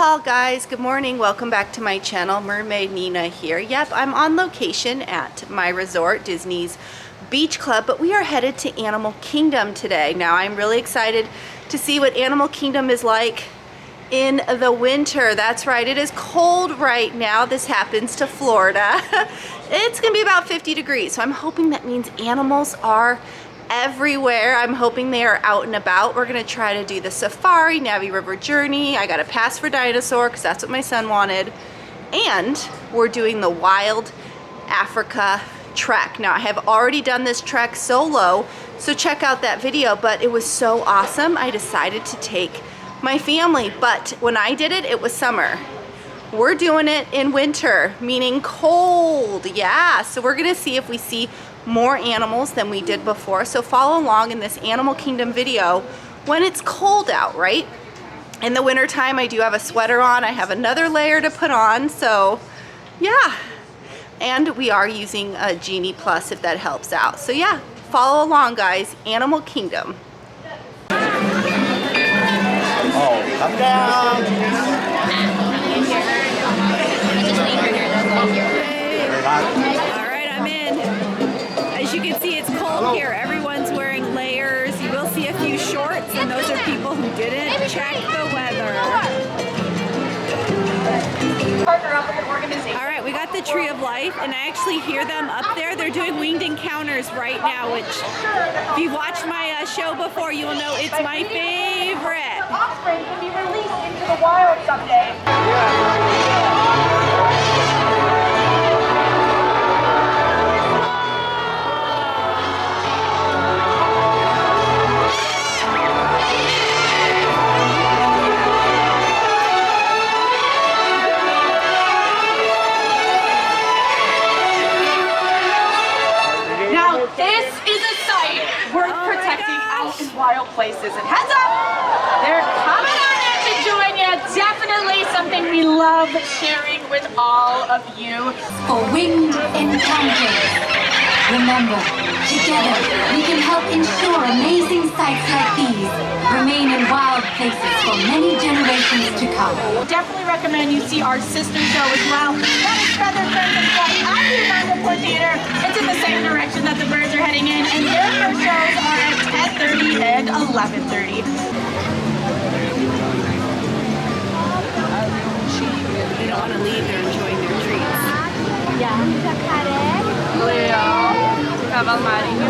Aloha guys, good morning. Welcome back to my channel. Mermaid Nina here. Yep, I'm on location at my resort, Disney's Beach Club, but we are headed to Animal Kingdom today. Now I'm really excited to see what Animal Kingdom is like in the winter. That's right, it is cold right now. This happens to Florida. It's gonna be about 50 degrees, so I'm hoping that means animals are everywhere. I'm hoping they are out and about. We're gonna try to do the safari, Navi River journey. I got a pass for Dinosaur because that's what my son wanted. And we're doing the Wild Africa trek. Now I have already done this trek solo, so check out that video, but it was so awesome. I decided to take my family, but when I did it, it was summer. We're doing it in winter, meaning cold. Yeah, so we're gonna see if we see more animals than we did before. So follow along in this Animal Kingdom video when it's cold out, right? In the winter time, I do have a sweater on. I have another layer to put on, so yeah. And we are using a Genie Plus if that helps out. So yeah, follow along guys, Animal Kingdom. Oh, come down. All right, I'm in. As you can see, it's cold here. Everyone's wearing layers. You will see a few shorts, and those are people who didn't check the weather. All right, we got the Tree of Life, and I actually hear them up there. They're doing winged encounters right now, which if you've watched my show before, you will know it's my favorite. Offspring can be released into the wild someday. Wild places, and heads up, they're coming on in to join you. Definitely something we love sharing with all of you. For winged encounters. Remember, together we can help ensure amazing sights like these remain in wild places for many generations to come. Definitely recommend you see our sister show as well. That is Feather Friends of Flight at the United Port Theater. It's in the same direction that the birds are heading in, and their first shows are at 10:30 and 11:30. They don't want to leave, they're enjoying their treats. Leo, cavalo marinho.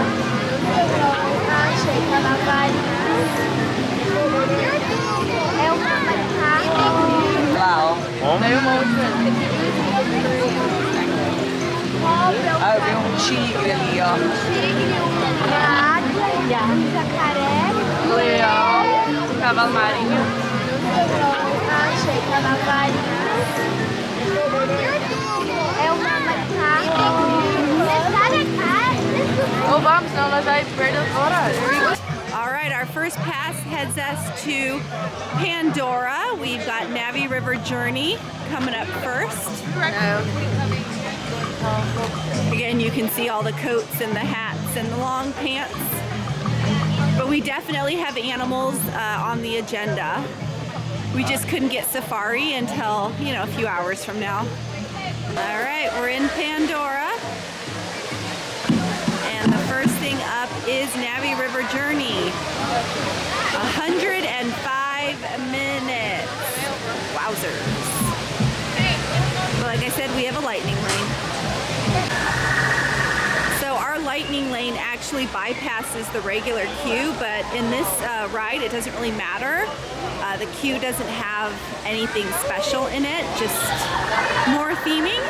Tem uma outra. Ah, eu vi tigre ali, ó. Leão, cavalo marinho. Não vamos, senão nós vai perder o horário. All right, our first pass heads us to Pandora. We've got Navi River Journey coming up first. Again, you can see all the coats and the hats and the long pants. But we definitely have animals on the agenda. We just couldn't get safari until, you know, a few hours from now. All right, we're in Pandora. And the first thing up is Navi River Journey. 105 minutes. Wowzers. But like I said, we have a lightning lane. So our lightning lane actually bypasses the regular queue, but in this ride, it doesn't really matter. The queue doesn't have anything special in it, just more theming.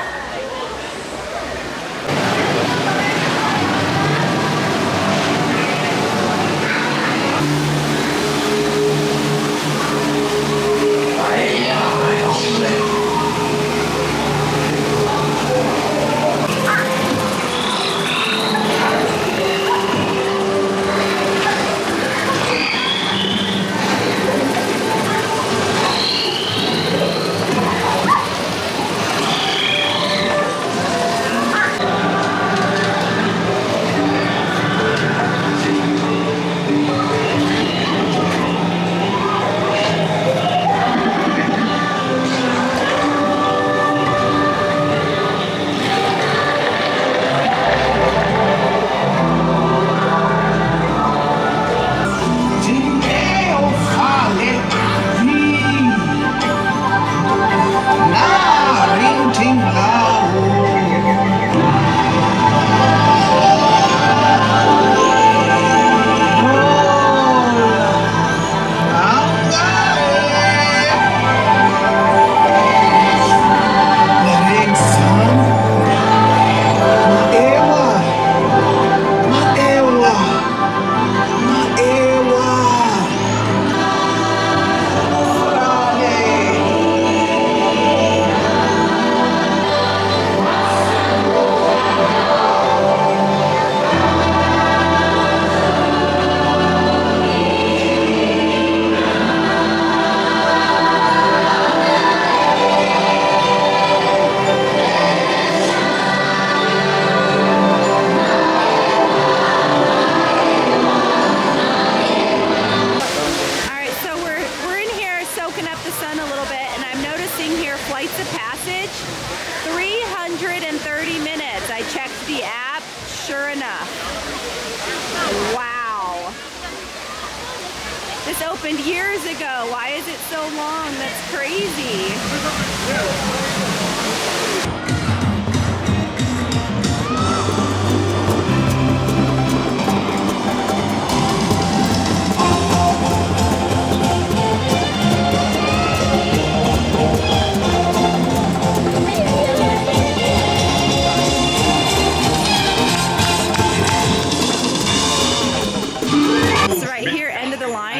This opened years ago. Why is it so long? That's crazy.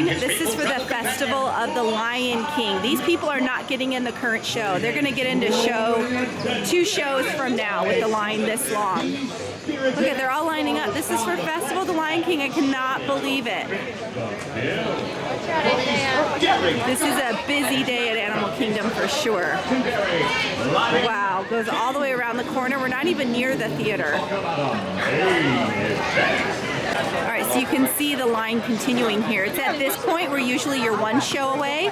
This is for the Festival of the Lion King. These people are not getting in the current show. They're going to get into 2 shows from now with the line this long. Look at, they're all lining up. This is for Festival of the Lion King. I cannot believe it. This is a busy day at Animal Kingdom for sure. Wow, goes all the way around the corner. We're not even near the theater. All right, so you can see the line continuing here. It's at this point where usually you're 1 show away.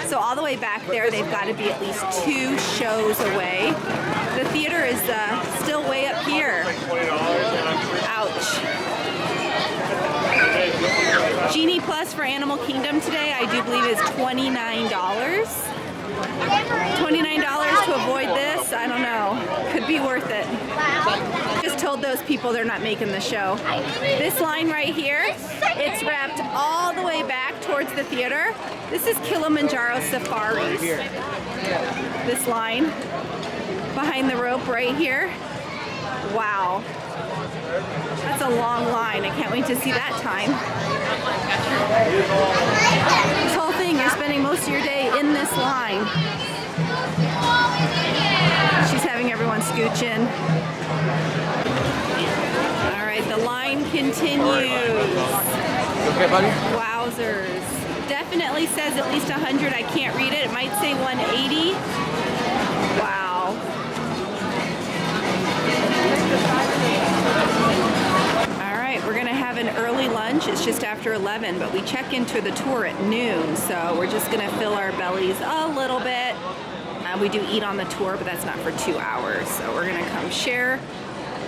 So all the way back there, they've got to be at least 2 shows away. The theater is still way up here. Ouch. Genie Plus for Animal Kingdom today, I do believe is $29. $29 to avoid this, I don't know. Could be worth it. Just told those people they're not making the show. This line right here, it's wrapped all the way back towards the theater. This is Kilimanjaro Safaris. This line behind the rope right here. Wow. That's a long line. I can't wait to see that time. This whole thing, you're spending most of your day in this line. She's having everyone scooch in. All right, the line continues. Okay, buddy? Wowzers. Definitely says at least 100. I can't read it. It might say 180. Wow. We're gonna have an early lunch. It's just after 11, but we check into the tour at noon, so we're just gonna fill our bellies a little bit. We do eat on the tour, but that's not for 2 hours, so we're gonna come share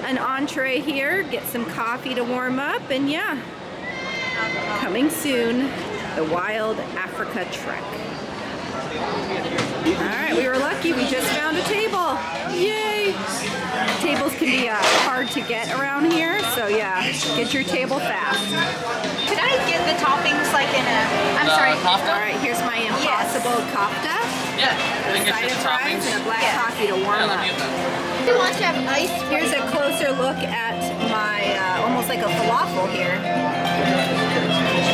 an entree here, get some coffee to warm up, and yeah, coming soon, the Wild Africa Trek. All right, we were lucky. We just found a table. Yay! Tables can be hard to get around here, so yeah, get your table fast. Could I get the toppings like in a, I'm sorry. Kofta? All right, here's my impossible kofta. Yeah. I think Side of fries and a black coffee to warm up. Do you want to have ice? Here's a closer look at my, almost like a falafel here.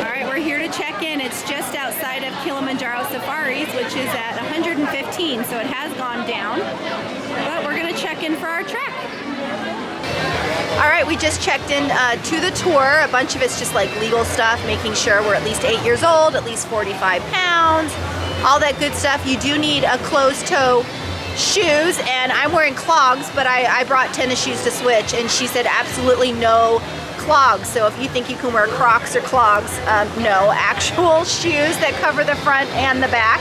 All right, we're here to check in. It's just outside of Kilimanjaro Safaris, which is at 115, so it has gone down. But we're gonna check in for our trek. All right, we just checked in to the tour. A bunch of it's just like legal stuff, making sure we're at least 8 years old, at least 45 pounds, all that good stuff. You do need a closed-toe shoes, and I'm wearing clogs, but I brought tennis shoes to switch, and she said absolutely no clogs. So if you think you can wear Crocs or clogs, no, actual shoes that cover the front and the back.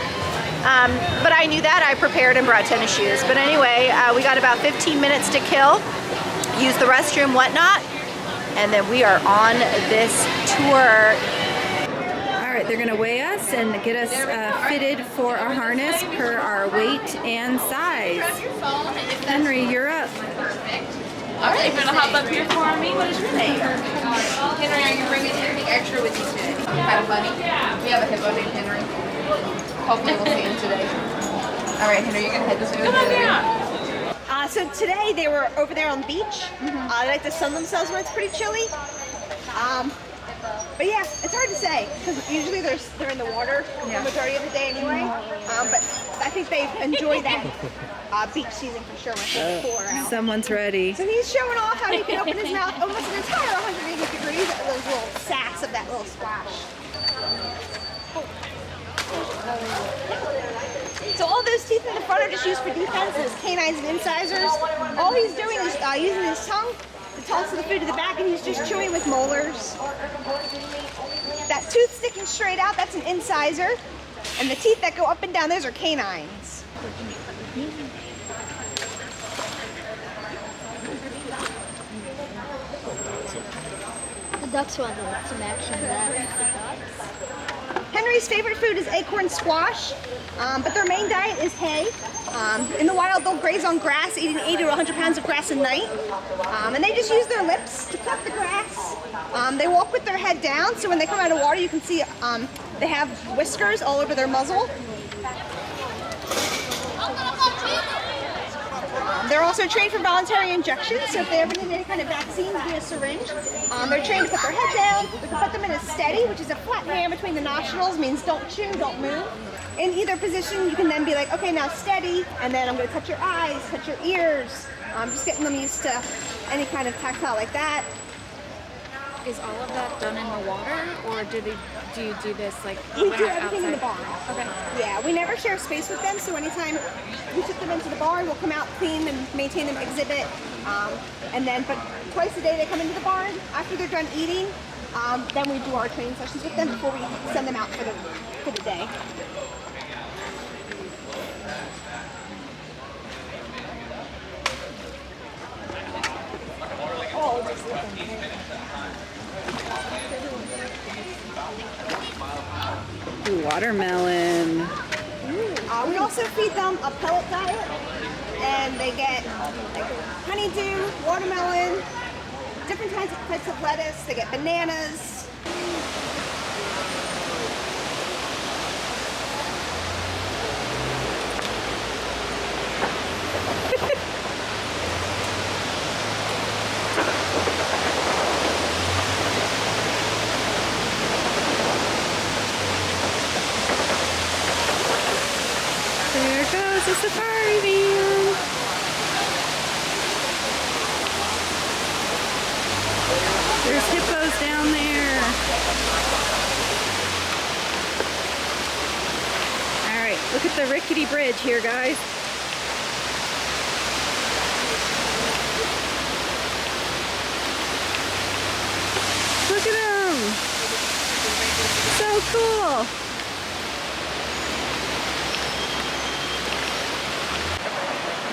But I knew that. I prepared and brought tennis shoes. But anyway, we got about 15 minutes to kill, use the restroom, whatnot, and then we are on this tour. All right, they're gonna weigh us and get us fitted for a harness per our weight and size. Henry, you're up. All right, you're gonna hop up here for me. What is your name? Henry, are you bringing anything extra with you today? Had a bunny? We have a hippo named Henry. Hopefully we'll see him today. All right, Henry, you're gonna head this way. Come on down. So today they were over there on the beach. They like to sun themselves when it's pretty chilly. But yeah, it's hard to say because usually they're in the water the majority of the day anyway. But I think they enjoy that beach season for sure when they pour out. Someone's ready. So he's showing off how he can open his mouth almost an entire 180 degrees at those little sacks of that little splash. So all those teeth in the front are just used for defense, his canines and incisors. All he's doing is using his tongue to toss the food to the back, and he's just chewing with molars. That tooth sticking straight out, that's an incisor. And the teeth that go up and down, those are canines. The ducks want some action of that. Henry's favorite food is acorn squash, but their main diet is hay. In the wild, they'll graze on grass, eating 80 to 100 pounds of grass a night. And they just use their lips to cut the grass. They walk with their head down, so when they come out of water, you can see they have whiskers all over their muzzle. They're also trained for voluntary injections, so if they ever need any kind of vaccines via syringe, they're trained to put their head down. We can put them in a steady, which is a flat hand between the nostrils, means don't chew, don't move. In either position, you can then be like, okay, now steady, and then I'm going to touch your eyes, touch your ears. Just getting them used to any kind of tactile like that. Is all of that done in the water, or do you do this like We when do you're everything in the barn. Okay. Yeah, we never share space with them, so anytime we took them into the barn, we'll come out, clean and maintain them, exhibit, but twice a day they come into the barn. After they're done eating, then we do our training sessions with them before we send them out for the day. Ooh, watermelon. We also feed them a pellet diet, and they get like honeydew, watermelon, different types of lettuce. They get bananas. There goes the safari van. There's hippos down there. All right, look at the rickety bridge here, guys. Look at them. So cool.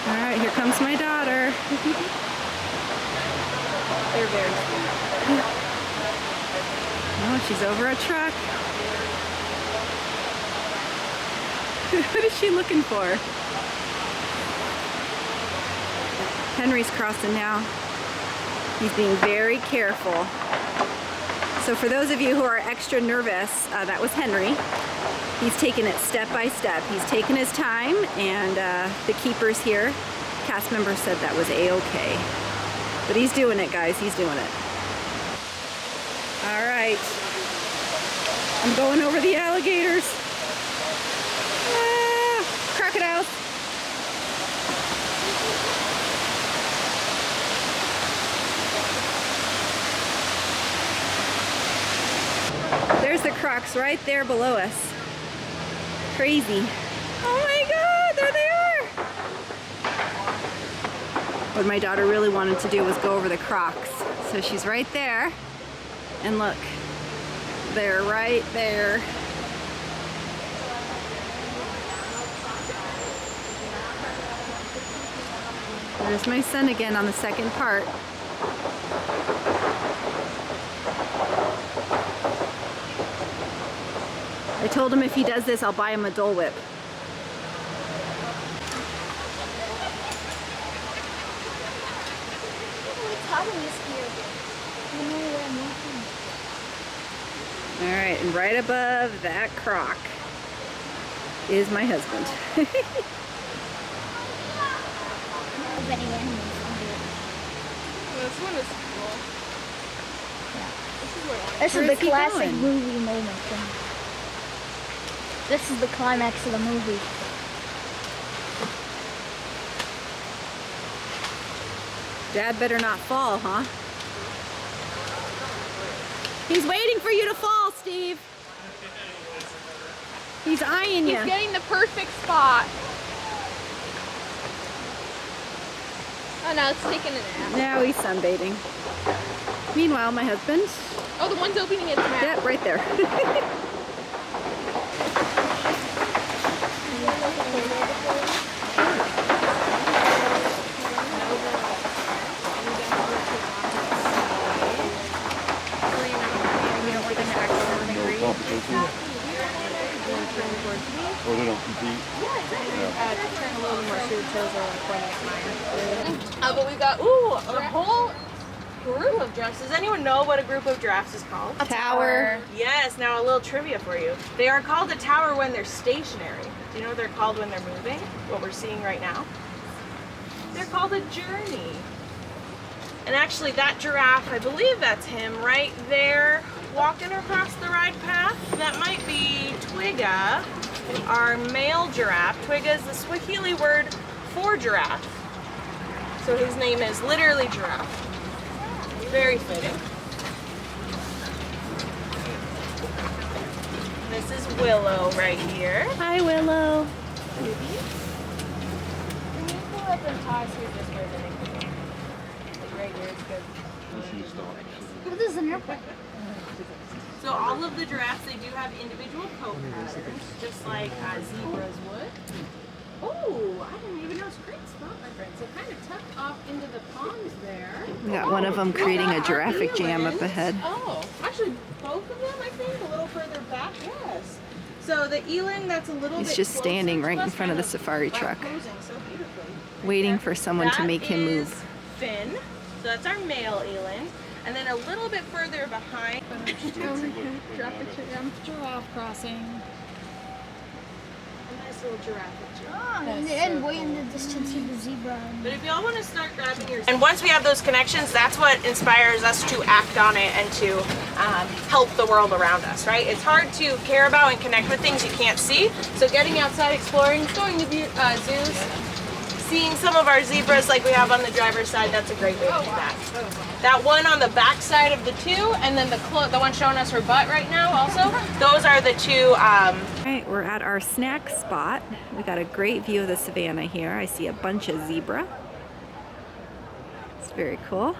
All right, here comes my daughter. They're very sweet. Oh, she's over a truck. What is she looking for? Henry's crossing now. He's being very careful. So for those of you who are extra nervous, that was Henry. He's taken it step by step. He's taken his time, and the keepers here, cast members said that was a-okay. But he's doing it, guys. He's doing it. All right. I'm going over the alligators. Ah, crocodiles. There's the crocs right there below us. Crazy. Oh my God, there they are. What my daughter really wanted to do was go over the crocs. So she's right there. And look, they're right there. There's my son again on the second part. I told him if he does this, I'll buy him a Dole Whip. All right, and right above that croc is my husband. This one is cool. This Where is is the he classic going? movie moment thing. This is the climax of the movie. Dad better not fall, huh? He's waiting for you to fall, Steve. He's eyeing you. He's getting the perfect spot. Oh, now it's taking a nap. Now he's sunbathing. Meanwhile, my husband. Oh, the one's opening its mouth. Yep, right there. turn towards me. Or they don't compete. Turn a little more so your toes are like pointing at mine. But we got, a whole group of giraffes. Does anyone know what a group of giraffes is called? A tower. Yes, now a little trivia for you. They are called a tower when they're stationary. Do you know what they're called when they're moving? What we're seeing right now? They're called a journey. And actually that giraffe, I believe that's him right there walking across the ride path. That might be Twiga, our male giraffe. Twiga is the Swahili word for giraffe. So his name is literally giraffe. Very fitting. This is Willow right here. Hi, Willow. Can you pull up and toss here just for a minute? Like right here is good. What is an airplane? So all of the giraffes, they do have individual coat patterns, just like zebras would. Oh, I didn't even know it's a great spot, my friend. So kind of tucked off into the palms there. We got one of them creating a giraffic jam up ahead. Oh, actually both of them, I think, a little further back, yes. So the eland that's a little He's bit just standing closer right to in us, front of the kind safari truck, posing so beautifully. waiting for someone to make him That move. is Finn, so that's our male eland. And then a little bit further behind, Giraffe crossing. a nice little giraffe. And way in the distance, see the zebra. But if y'all want to start grabbing your... And once we have those connections, that's what inspires us to act on it and to help the world around us, right? It's hard to care about and connect with things you can't see. So getting outside, exploring, going to zoos, seeing some of our zebras like we have on the driver's side, that's a great way to do that. That one on the back side of the two, and then the one showing us her butt right now also, those are the two... All right, we're at our snack spot. We got a great view of the savannah here. I see a bunch of zebra. It's very cool.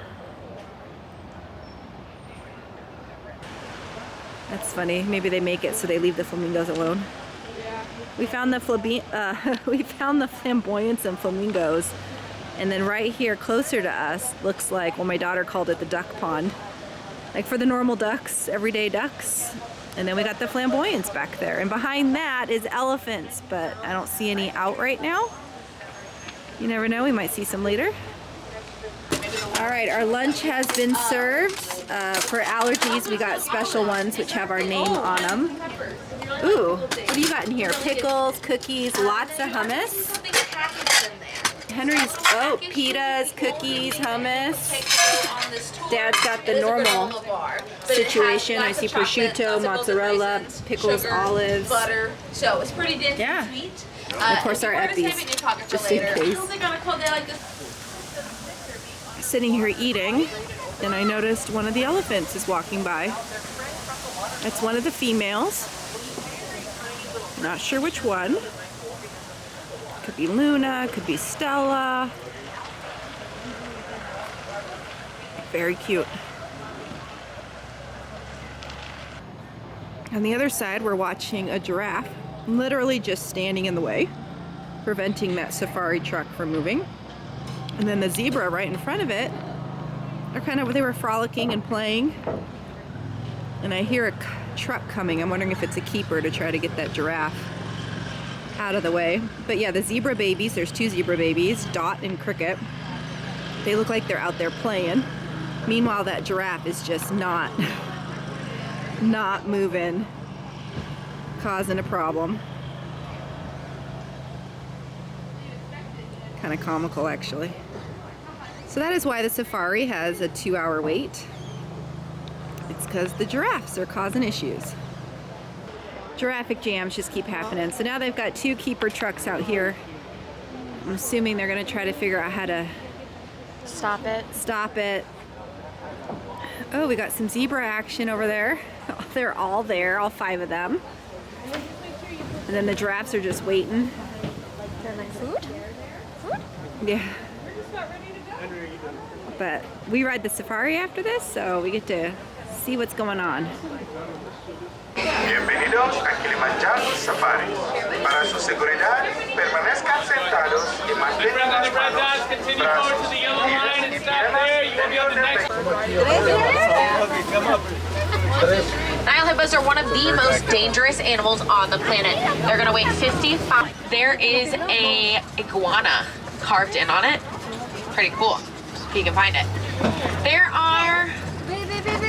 That's funny. Maybe they make it so they leave the flamingos alone. We found the flamboyants and flamingos, and then right here closer to us looks like, well, my daughter called it the duck pond, like for the normal ducks, everyday ducks. And then we got the flamboyants back there, and behind that is elephants, but I don't see any out right now. You never know, we might see some later. All right, our lunch has been served. For allergies, we got special ones which have our name on them. Ooh, what do you got in here? Pickles, cookies, lots of hummus. Henry's, pitas, cookies, hummus. Dad's got the normal situation. I see prosciutto, mozzarella, pickles, olives. Butter. So it's pretty dense Yeah. and sweet. And of course our Eppies, just in case. Sitting here eating, and I noticed one of the elephants is walking by. That's one of the females. Not sure which one. Could be Luna, could be Stella. Very cute. On the other side, we're watching a giraffe literally just standing in the way, preventing that safari truck from moving. And then the zebra right in front of it, they were frolicking and playing. And I hear a truck coming. I'm wondering if it's a keeper to try to get that giraffe out of the way. But yeah, the zebra babies, there's two zebra babies, Dot and Cricket. They look like they're out there playing. Meanwhile, that giraffe is just not moving, causing a problem. Kind of comical, actually. So that is why the safari has a 2-hour wait. It's because the giraffes are causing issues. Giraffic jams just keep happening. So now they've got two keeper trucks out here. I'm assuming they're going to try to figure out how to Stop it. Oh, we got some zebra action over there. They're all there, all 5 of them. And then the giraffes are just waiting. They're like food? Yeah. But we ride the safari after this, so we get to see what's going on. Bienvenidos a Kilimanjaro Safari. Para su seguridad, permanezcan sentados y mantengan las manos, brazos, pies y piernas dentro del vehículo. Okay, come up. Nile hippos are one of the most dangerous animals on the planet. They're gonna weigh 55. There is a iguana carved in on it. Pretty cool, if you can find it. There are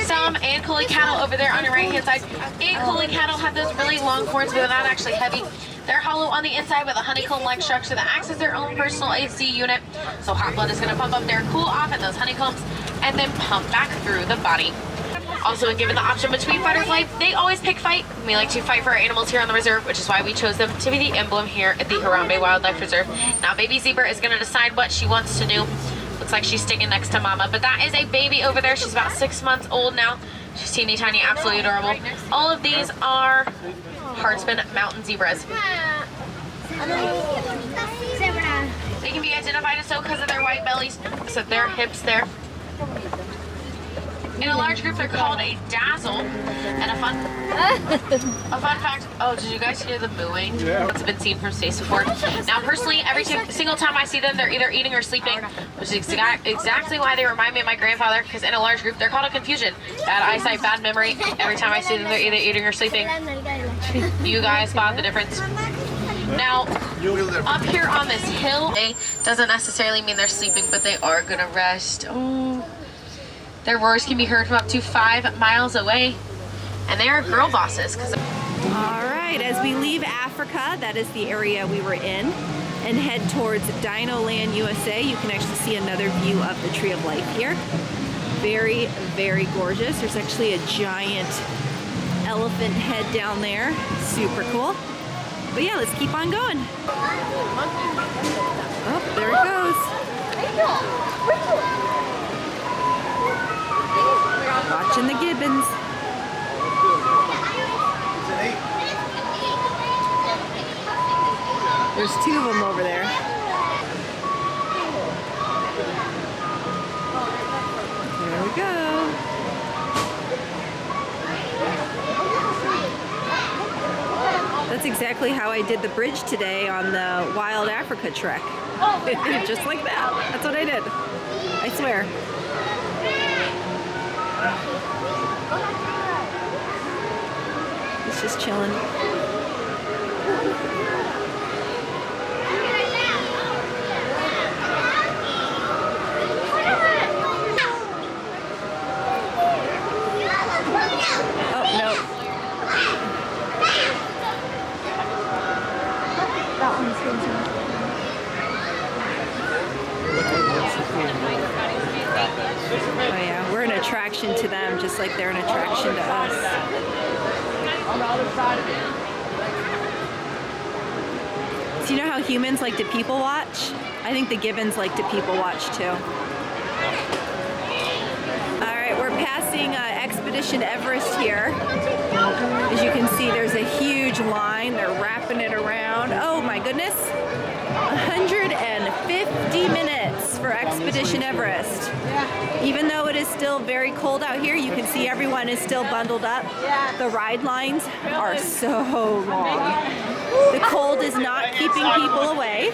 some Ankole cattle over there on your right hand side. Ankole cattle have those really long horns, but they're not actually heavy. They're hollow on the inside with a honeycomb-like structure that acts as their own personal AC unit. So hot blood is going to pump up there, cool off at those honeycombs, and then pump back through the body. Also, when given the option between fight or flight, they always pick fight. We like to fight for our animals here on the reserve, which is why we chose them to be the emblem here at the Harambe Wildlife Reserve. Now, baby zebra is going to decide what she wants to do. Looks like she's sticking next to mama, but that is a baby over there. She's about 6 months old now. She's teeny tiny, absolutely adorable. All of these are Hardsman mountain zebras. They can be identified as so because of their white bellies, because of their hips there. In a large group, they're called a dazzle. And a fun fact, oh, did you guys hear the mooing? Yeah. It's been seen from space before. Now, personally, every single time I see them, they're either eating or sleeping, which is exactly why they remind me of my grandfather, because in a large group, they're called a confusion. Bad eyesight, bad memory. Every time I see them, they're either eating or sleeping. You guys spot the difference. Now, up here on this hill, it doesn't necessarily mean they're sleeping, but they are gonna rest. Oh. Their roars can be heard from up to 5 miles away, and they are girl bosses. All right, as we leave Africa, that is the area we were in, and head towards Dino Land USA, you can actually see another view of the Tree of Life here. Very, very gorgeous. There's actually a giant elephant head down there. Super cool. But yeah, let's keep on going. Oh, there it goes. Watching the Gibbons. There's 2 of them over there. There we go. That's exactly how I did the bridge today on the Wild Africa trek. Just like that. That's what I did. I swear. It's just chilling. Oh, no. That one's going to. Oh yeah, we're an attraction to them, just like they're an attraction to us. On the other side of it. So you know how humans like to people watch? I think the Gibbons like to people watch too. All right, we're passing Expedition Everest here. As you can see, there's a huge line. They're wrapping it around. Oh my goodness. 150 minutes for Expedition Everest. Even though it is still very cold out here, you can see everyone is still bundled up. The ride lines are so long. The cold is not keeping people away,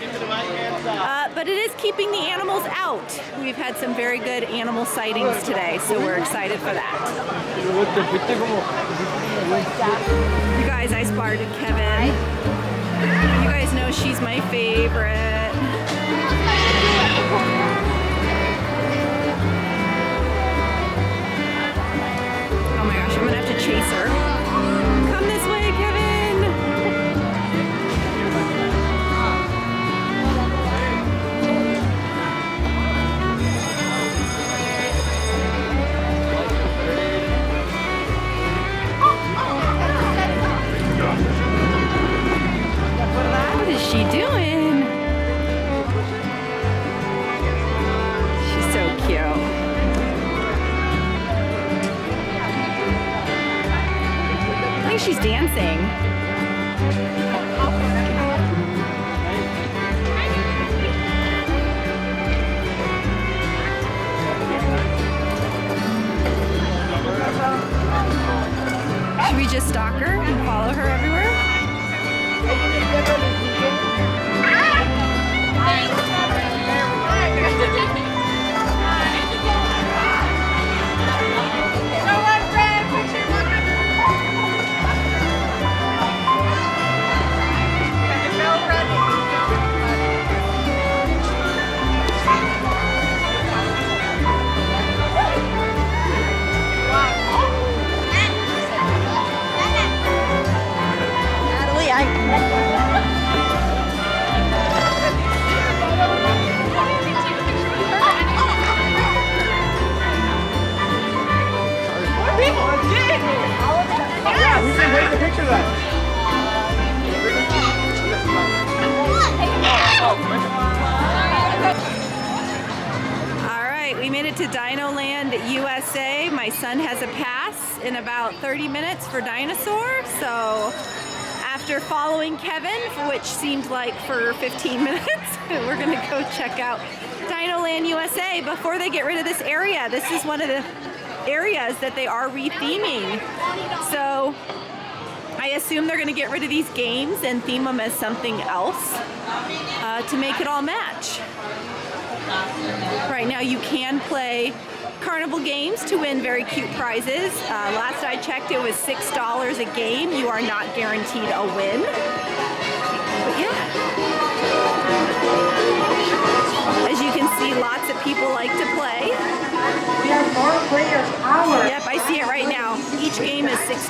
but it is keeping the animals out. We've had some very good animal sightings today, so we're excited for that. You guys, I spotted Kevin. You guys know she's my favorite. Oh my gosh, I'm gonna have to chase her. Come this way, Kevin! What is she doing? She's so cute. I think she's dancing. Should we just stalk her and follow her everywhere? Dino Land USA. My son has a pass in about 30 minutes for Dinosaur, so after following Kevin, which seemed like for 15 minutes, we're gonna go check out Dino Land USA before they get rid of this area. This is one of the areas that they are retheming. So I assume they're gonna get rid of these games and theme them as something else to make it all match. Right now you can play carnival games to win very cute prizes. Last I checked, it was $6 a game. You are not guaranteed a win. But yeah. As you can see, lots of people like to play. We have more players hours. Yep, I see it right now. Each game is $6.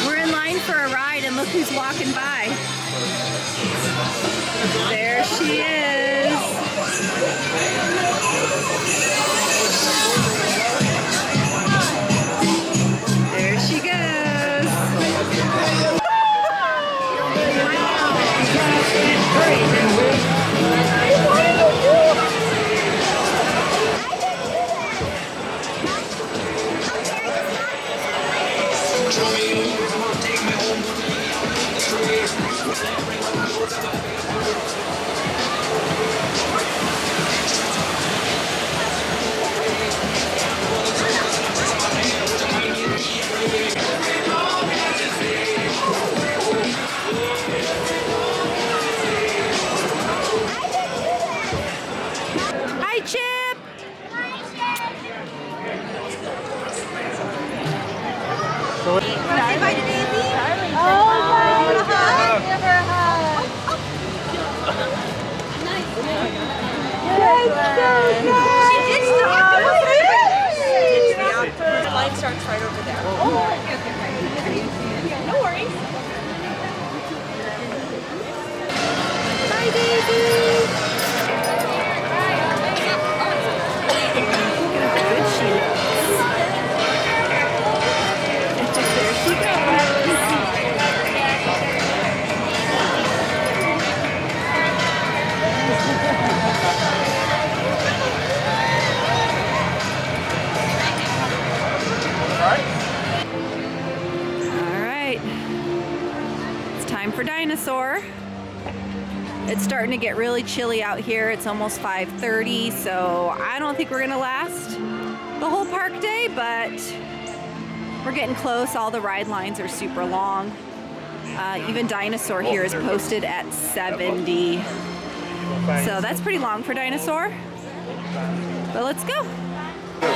We're in line for a ride and look who's walking by. There she is. There she goes. Hi, Chip. The line starts right over there. No worries. Hi, Daisy. Good she looks. There she goes. All right. It's time for Dinosaur. It's starting to get really chilly out here. It's almost 5:30, so I don't think we're gonna last the whole park day, but we're getting close. All the ride lines are super long. Even Dinosaur here is posted at 70. So that's pretty long for Dinosaur. But let's go. You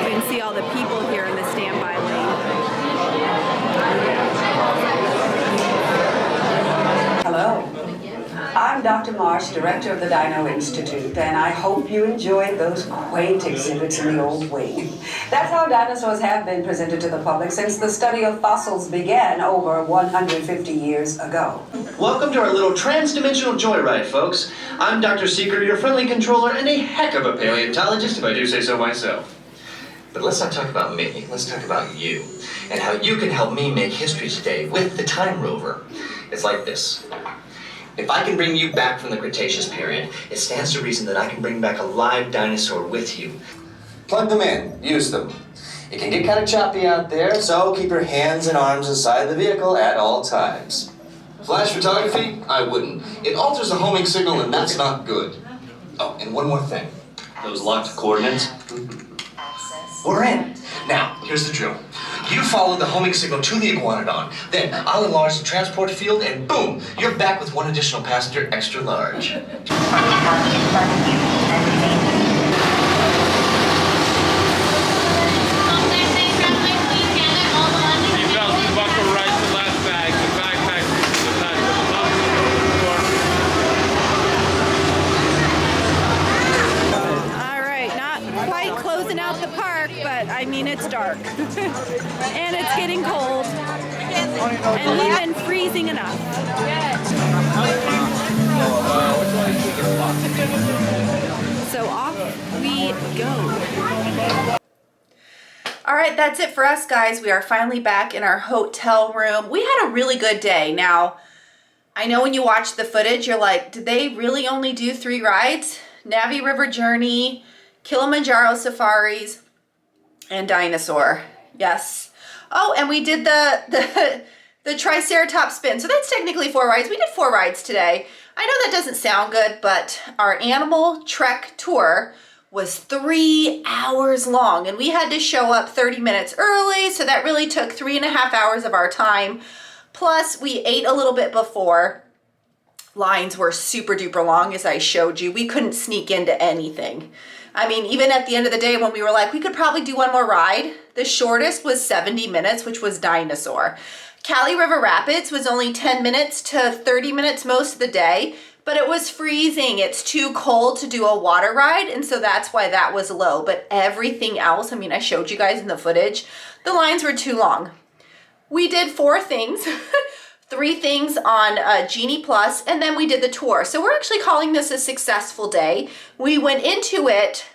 can see all the people here in the standby lane. Hello. I'm Dr. Marsh, director of the Dino Institute, and I hope you enjoyed those quaint exhibits in the old wing. That's how dinosaurs have been presented to the public since the study of fossils began over 150 years ago. Welcome to our little trans-dimensional joyride, folks. I'm Dr. Seeker, your friendly controller, and a heck of a paleontologist, if I do say so myself. But let's not talk about me, let's talk about you, and how you can help me make history today with the Time Rover. It's like this. If I can bring you back from the Cretaceous period, it stands to reason that I can bring back a live dinosaur with you. Plug them in, use them. It can get kind of choppy out there, so keep your hands and arms inside the vehicle at all times. Flash photography? I wouldn't. It alters the homing signal, and that's not good. Oh, and one more thing. Those locked coordinates? We're in. Now, here's the drill. You follow the homing signal to the iguanodon, then I'll enlarge the transport field, and boom, you're back with one additional passenger extra large. And we've been freezing enough. So off we go. All right, that's it for us, guys. We are finally back in our hotel room. We had a really good day. Now, I know when you watch the footage, you're like, did they really only do 3 rides? Navi River Journey, Kilimanjaro Safaris, and Dinosaur. Yes. Oh, and we did the Triceratops spin. So that's technically 4 rides. We did 4 rides today. I know that doesn't sound good, but our animal trek tour was 3 hours long, and we had to show up 30 minutes early, so that really took 3.5 hours of our time. Plus, we ate a little bit before. Lines were super duper long, as I showed you. We couldn't sneak into anything. I mean, even at the end of the day when we were like, we could probably do one more ride, the shortest was 70 minutes, which was Dinosaur. Cali River Rapids was only 10 minutes to 30 minutes most of the day, but it was freezing. It's too cold to do a water ride, and so that's why that was low. But everything else, I mean, I showed you guys in the footage, the lines were too long. We did 4 things, 3 things on Genie Plus, and then we did the tour. So we're actually calling this a successful day. We went into it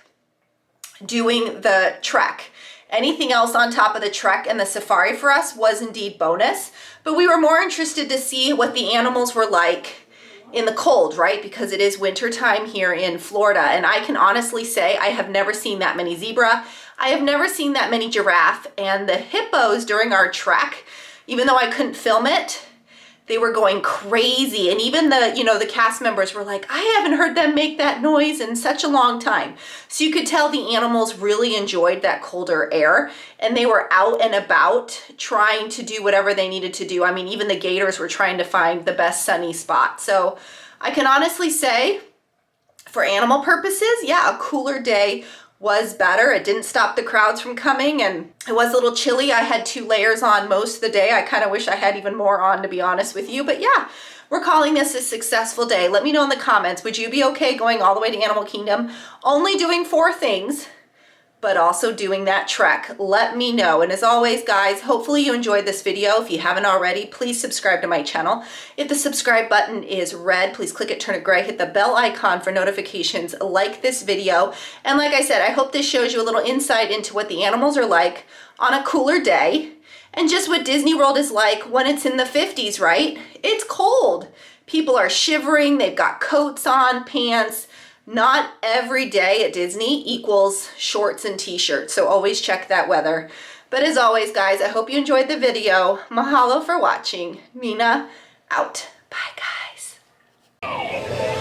doing the trek. Anything else on top of the trek and the safari for us was indeed bonus, but we were more interested to see what the animals were like in the cold, right? Because it is winter time here in Florida, and I can honestly say I have never seen that many zebra. I have never seen that many giraffe, and the hippos during our trek, even though I couldn't film it, they were going crazy. And even the cast members were like, I haven't heard them make that noise in such a long time. So you could tell the animals really enjoyed that colder air, and they were out and about trying to do whatever they needed to do. I mean, even the gators were trying to find the best sunny spot. So I can honestly say, for animal purposes, yeah, a cooler day was better. It didn't stop the crowds from coming, and it was a little chilly. I had 2 layers on most of the day. I kind of wish I had even more on, to be honest with you. But yeah, we're calling this a successful day. Let me know in the comments, would you be okay going all the way to Animal Kingdom, only doing 4 things, but also doing that trek? Let me know. And as always, guys, hopefully you enjoyed this video. If you haven't already, please subscribe to my channel. If the subscribe button is red, please click it, turn it gray, hit the bell icon for notifications, like this video. And like I said, I hope this shows you a little insight into what the animals are like on a cooler day, and just what Disney World is like when it's in the 50s, right? It's cold. People are shivering, they've got coats on, pants. Not every day at Disney equals shorts and t-shirts, so always check that weather. But as always, guys, I hope you enjoyed the video. Mahalo for watching. Nina, out. Bye, guys.